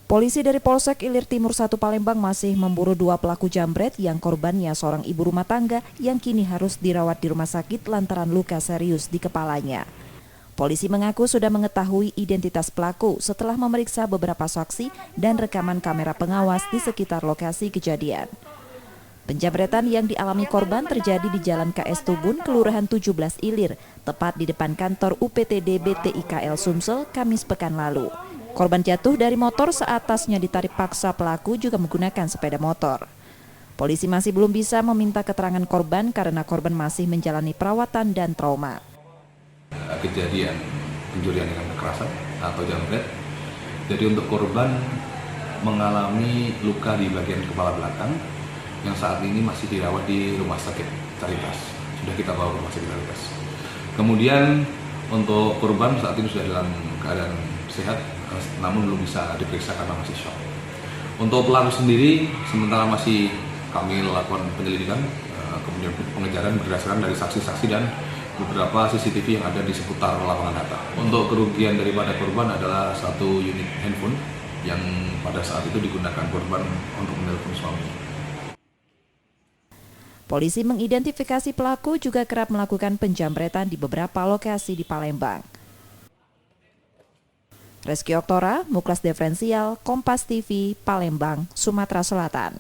Polisi dari Polsek Ilir Timur 1 Palembang masih memburu 2 pelaku jambret yang korbannya seorang ibu rumah tangga yang kini harus dirawat di rumah sakit lantaran luka serius di kepalanya. Polisi mengaku sudah mengetahui identitas pelaku setelah memeriksa beberapa saksi dan rekaman kamera pengawas di sekitar lokasi kejadian. Penjambretan yang dialami korban terjadi di Jalan KS Tubun, Kelurahan 17 Ilir, tepat di depan kantor UPTD BTIKL Sumsel, Kamis pekan lalu. Korban jatuh dari motor saat tasnya ditarik paksa pelaku juga menggunakan sepeda motor. Polisi masih belum bisa meminta keterangan korban karena korban masih menjalani perawatan dan trauma. Kejadian pencurian dengan kekerasan atau jambret. Jadi untuk korban mengalami luka di bagian kepala belakang yang saat ini masih dirawat di Rumah Sakit Caritas. Sudah kita bawa ke Rumah Sakit Caritas. Kemudian untuk korban saat ini sudah dalam keadaan sehat, namun belum bisa diperiksa karena masih shock. Untuk pelaku sendiri sementara masih kami lakukan penyelidikan, kemudian pengejaran berdasarkan dari saksi-saksi dan beberapa CCTV yang ada di seputar lapangan data. Untuk kerugian daripada korban adalah 1 unit handphone yang pada saat itu digunakan korban untuk menelpon suami. Polisi mengidentifikasi pelaku juga kerap melakukan penjambretan di beberapa lokasi di Palembang. Reski Oktora, Muklas Diferensial, Kompas TV, Palembang, Sumatera Selatan.